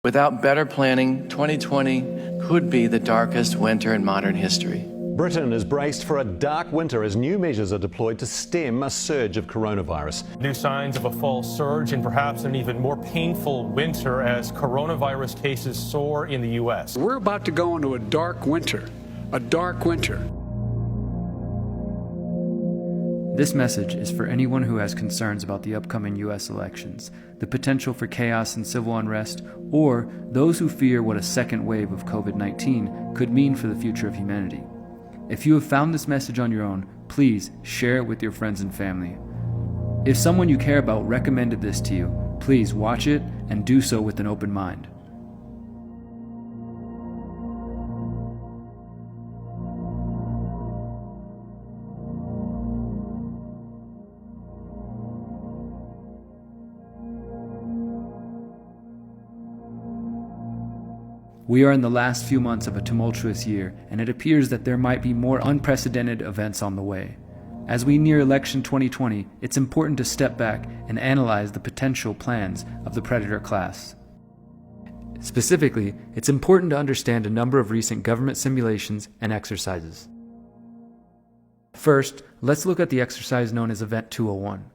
Without better planning, 2020 could be the darkest winter in modern history. Britain is braced for a dark winter as new measures are deployed to stem a surge of coronavirus. New signs of a fall surge and perhaps an even more painful winter as coronavirus cases soar in the U.S. We're about to go into a dark winter. A dark winter. This message is for anyone who has concerns about the upcoming U.S. elections, the potential for chaos and civil unrest, or those who fear what a second wave of COVID-19 could mean for the future of humanity. If you have found this message on your own, please share it with your friends and family. If someone you care about recommended this to you, please watch it and do so with an open mind. We are in the last few months of a tumultuous year, and it appears that there might be more unprecedented events on the way. As we near election 2020, it's important to step back and analyze the potential plans of the predator class. Specifically, it's important to understand a number of recent government simulations and exercises. First, let's look at the exercise known as Event 201.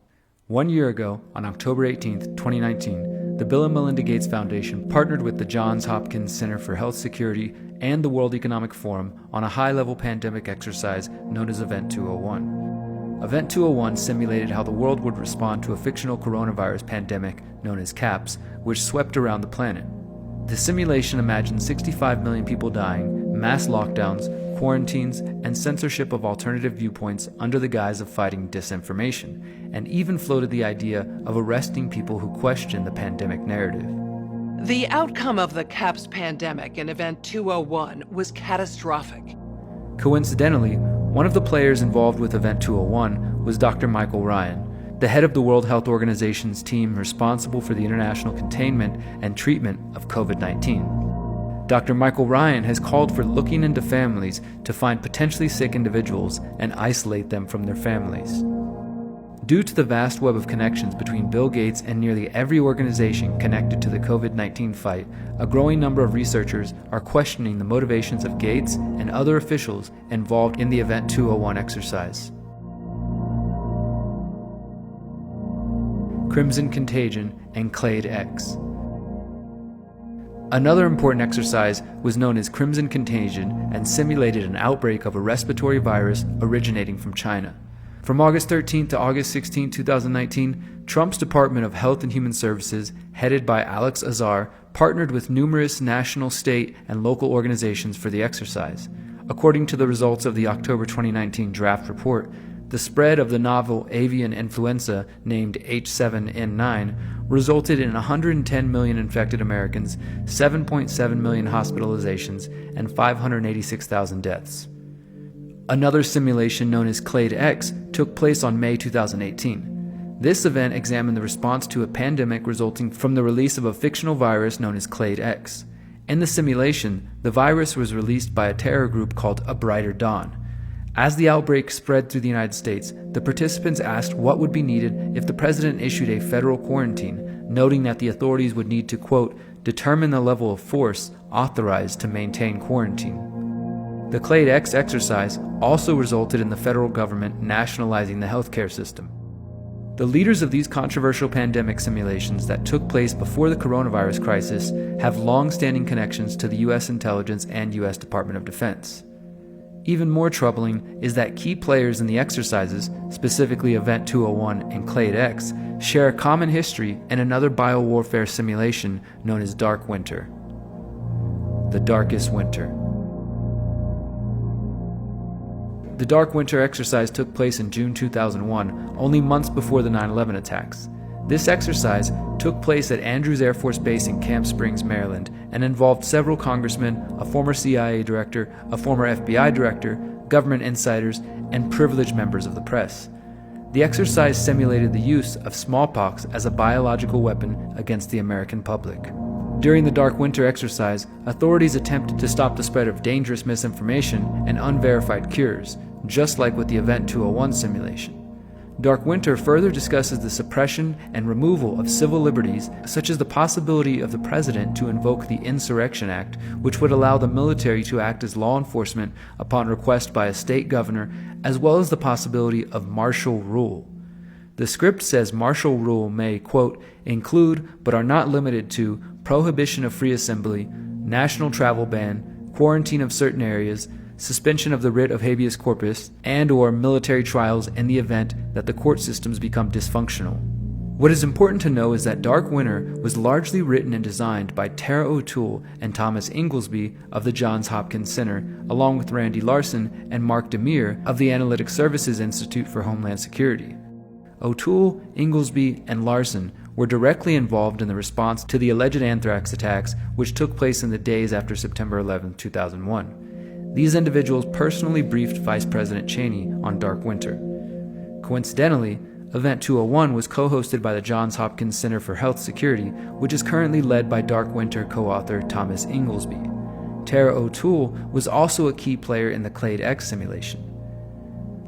1 year ago, on October 18, 2019, the Bill and Melinda Gates Foundation partnered with the Johns Hopkins Center for Health Security and the World Economic Forum on a high-level pandemic exercise known as Event 201. Event 201 simulated how the world would respond to a fictional coronavirus pandemic known as CAPS, which swept around the planet. The simulation imagined 65 million people dying, mass lockdowns, quarantines, and censorship of alternative viewpoints under the guise of fighting disinformation, and even floated the idea of arresting people who question the pandemic narrative. The outcome of the CAPS pandemic in Event 201 was catastrophic. Coincidentally, one of the players involved with Event 201 was Dr. Michael Ryan, the head of the World Health Organization's team responsible for the international containment and treatment of COVID-19. Dr. Michael Ryan has called for looking into families to find potentially sick individuals and isolate them from their families. Due to the vast web of connections between Bill Gates and nearly every organization connected to the COVID-19 fight, a growing number of researchers are questioning the motivations of Gates and other officials involved in the Event 201 exercise. Crimson Contagion and Clade X. Another important exercise was known as Crimson Contagion and simulated an outbreak of a respiratory virus originating from China. From August 13 to August 16, 2019, Trump's Department of Health and Human Services, headed by Alex Azar, partnered with numerous national, state, and local organizations for the exercise. According to the results of the October 2019 draft report, the spread of the novel avian influenza named H7N9 resulted in 110 million infected Americans, 7.7 million hospitalizations, and 586,000 deaths. Another simulation known as Clade X took place on May 2018. This event examined the response to a pandemic resulting from the release of a fictional virus known as Clade X. In the simulation, the virus was released by a terror group called A Brighter Dawn. As the outbreak spread through the United States, the participants asked what would be needed if the president issued a federal quarantine, noting that the authorities would need to, quote, determine the level of force authorized to maintain quarantine. The Clade X exercise also resulted in the federal government nationalizing the healthcare system. The leaders of these controversial pandemic simulations that took place before the coronavirus crisis have long-standing connections to the U.S. intelligence and U.S. Department of Defense. Even more troubling is that key players in the exercises, specifically Event 201 and Clade X, share a common history in another biowarfare simulation known as Dark Winter. The Darkest Winter. The Dark Winter exercise took place in June 2001, only months before the 9/11 attacks. This exercise took place at Andrews Air Force Base in Camp Springs, Maryland, and involved several congressmen, a former CIA director, a former FBI director, government insiders, and privileged members of the press. The exercise simulated the use of smallpox as a biological weapon against the American public. During the Dark Winter exercise, authorities attempted to stop the spread of dangerous misinformation and unverified cures, just like with the Event 201 simulation. Dark Winter further discusses the suppression and removal of civil liberties, such as the possibility of the president to invoke the Insurrection Act, which would allow the military to act as law enforcement upon request by a state governor, as well as the possibility of martial rule. The script says martial rule may, quote, include, but are not limited to, prohibition of free assembly, national travel ban, quarantine of certain areas, suspension of the writ of habeas corpus, and or military trials in the event that the court systems become dysfunctional. What is important to know is that Dark Winter was largely written and designed by Tara O'Toole and Thomas Inglesby of the Johns Hopkins Center, along with Randy Larson and Mark Demir of the Analytic Services Institute for Homeland Security. O'Toole, Inglesby, and Larson were directly involved in the response to the alleged anthrax attacks which took place in the days after September 11, 2001. These individuals personally briefed Vice President Cheney on Dark Winter. Coincidentally, Event 201 was co-hosted by the Johns Hopkins Center for Health Security, which is currently led by Dark Winter co-author Thomas Inglesby. Tara O'Toole was also a key player in the Clade X simulation.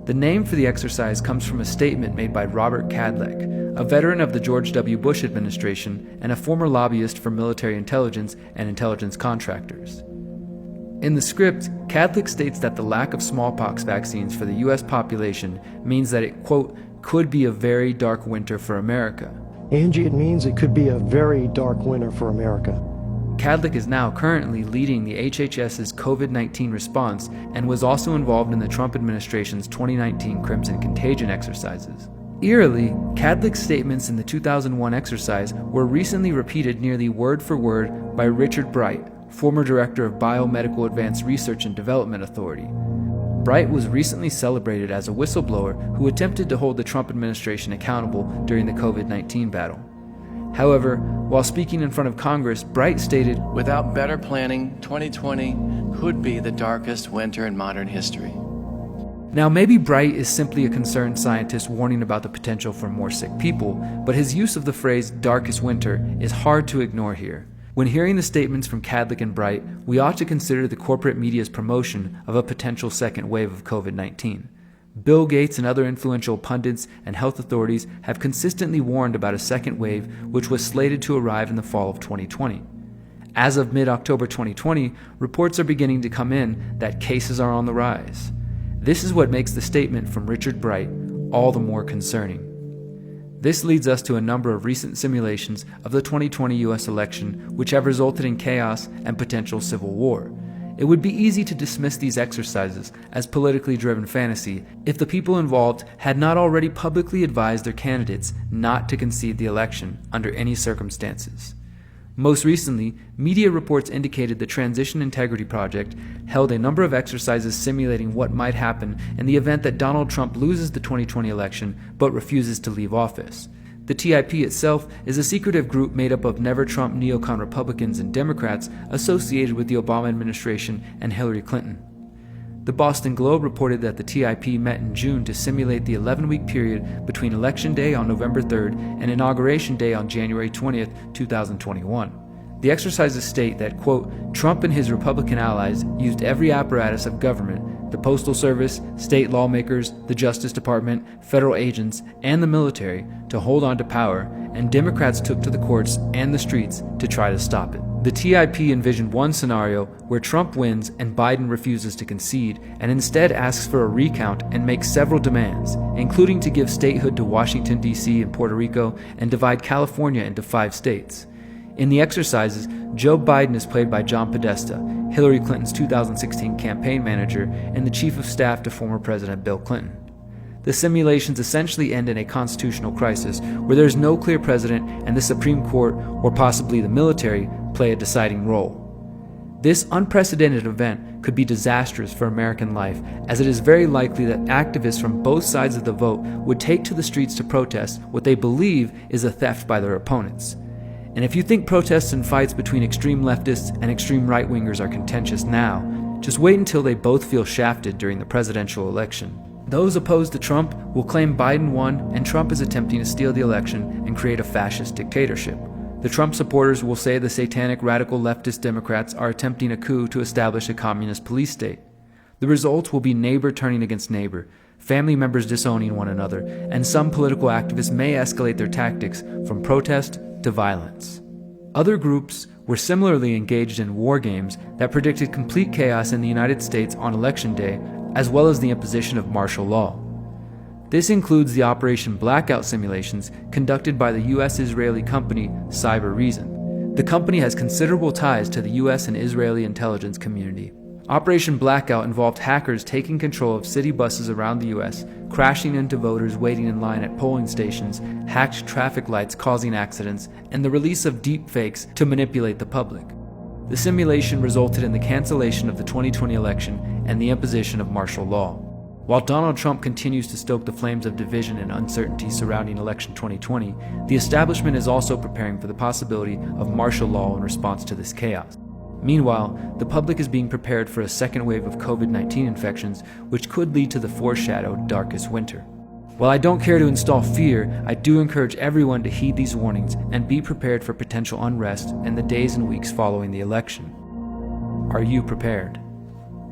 The name for the exercise comes from a statement made by Robert Kadlec, a veteran of the George W. Bush administration and a former lobbyist for military intelligence and intelligence contractors. In the script, Kadlec states that the lack of smallpox vaccines for the U.S. population means that it, quote, could be a very dark winter for America. Angie, it means it could be a very dark winter for America. Kadlec is now currently leading the HHS's COVID-19 response and was also involved in the Trump administration's 2019 Crimson Contagion exercises. Eerily, Kadlec's statements in the 2001 exercise were recently repeated nearly word for word by Richard Bright, former director of Biomedical Advanced Research and Development Authority. Bright was recently celebrated as a whistleblower who attempted to hold the Trump administration accountable during the COVID-19 battle. However, while speaking in front of Congress, Bright stated, Without better planning, 2020 could be the darkest winter in modern history. Now maybe Bright is simply a concerned scientist warning about the potential for more sick people, but his use of the phrase darkest winter is hard to ignore here. When hearing the statements from Kadlec and Bright, we ought to consider the corporate media's promotion of a potential second wave of COVID-19. Bill Gates and other influential pundits and health authorities have consistently warned about a second wave which was slated to arrive in the fall of 2020. As of mid-October 2020, reports are beginning to come in that cases are on the rise. This is what makes the statement from Richard Bright all the more concerning. This leads us to a number of recent simulations of the 2020 US election which have resulted in chaos and potential civil war. It would be easy to dismiss these exercises as politically driven fantasy if the people involved had not already publicly advised their candidates not to concede the election under any circumstances. Most recently, media reports indicated the Transition Integrity Project held a number of exercises simulating what might happen in the event that Donald Trump loses the 2020 election but refuses to leave office. The TIP itself is a secretive group made up of never-Trump neocon Republicans and Democrats associated with the Obama administration and Hillary Clinton. The Boston Globe reported that the TIP met in June to simulate the 11-week period between Election Day on November 3rd and Inauguration Day on January 20th, 2021. The exercises state that, quote, Trump and his Republican allies used every apparatus of government, the Postal Service, state lawmakers, the Justice Department, federal agents, and the military to hold on to power, and Democrats took to the courts and the streets to try to stop it. The TIP envisioned one scenario where Trump wins and Biden refuses to concede and instead asks for a recount and makes several demands, including to give statehood to Washington, D.C. and Puerto Rico and divide California into 5 states. In the exercises, Joe Biden is played by John Podesta, Hillary Clinton's 2016 campaign manager and the chief of staff to former President Bill Clinton. The simulations essentially end in a constitutional crisis where there is no clear president and the Supreme Court, or possibly the military, play a deciding role. This unprecedented event could be disastrous for American life, as it is very likely that activists from both sides of the vote would take to the streets to protest what they believe is a theft by their opponents. And if you think protests and fights between extreme leftists and extreme right-wingers are contentious now, just wait until they both feel shafted during the presidential election. Those opposed to Trump will claim Biden won and Trump is attempting to steal the election and create a fascist dictatorship. The Trump supporters will say the satanic radical leftist Democrats are attempting a coup to establish a communist police state. The result will be neighbor turning against neighbor, family members disowning one another, and some political activists may escalate their tactics from protest to violence. Other groups were similarly engaged in war games that predicted complete chaos in the United States on Election Day, as well as the imposition of martial law. This includes the Operation Blackout simulations conducted by the U.S.-Israeli company Cybereason. The company has considerable ties to the U.S. and Israeli intelligence community. Operation Blackout involved hackers taking control of city buses around the U.S., crashing into voters waiting in line at polling stations, hacked traffic lights causing accidents, and the release of deepfakes to manipulate the public. The simulation resulted in the cancellation of the 2020 election and the imposition of martial law. While Donald Trump continues to stoke the flames of division and uncertainty surrounding election 2020, the establishment is also preparing for the possibility of martial law in response to this chaos. Meanwhile, the public is being prepared for a second wave of COVID-19 infections, which could lead to the foreshadowed darkest winter. While I don't care to install fear, I do encourage everyone to heed these warnings and be prepared for potential unrest in the days and weeks following the election. Are you prepared?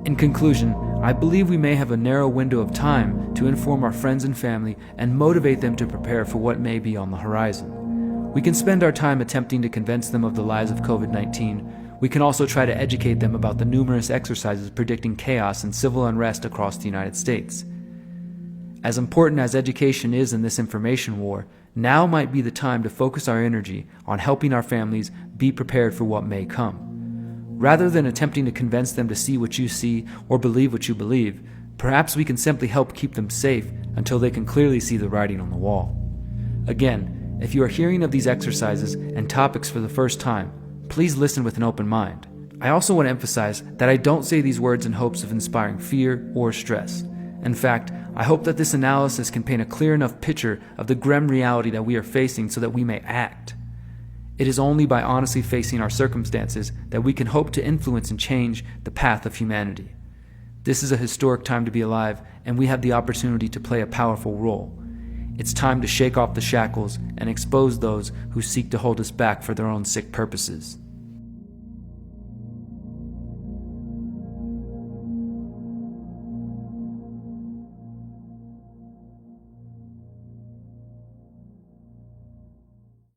In conclusion, I believe we may have a narrow window of time to inform our friends and family and motivate them to prepare for what may be on the horizon. We can spend our time attempting to convince them of the lies of COVID-19. We can also try to educate them about the numerous exercises predicting chaos and civil unrest across the United States. As important as education is in this information war, now might be the time to focus our energy on helping our families be prepared for what may come. Rather than attempting to convince them to see what you see or believe what you believe, perhaps we can simply help keep them safe until they can clearly see the writing on the wall. Again, if you are hearing of these exercises and topics for the first time, please listen with an open mind. I also want to emphasize that I don't say these words in hopes of inspiring fear or stress. In fact, I hope that this analysis can paint a clear enough picture of the grim reality that we are facing so that we may act. It is only by honestly facing our circumstances that we can hope to influence and change the path of humanity. This is a historic time to be alive, and we have the opportunity to play a powerful role. It's time to shake off the shackles and expose those who seek to hold us back for their own sick purposes.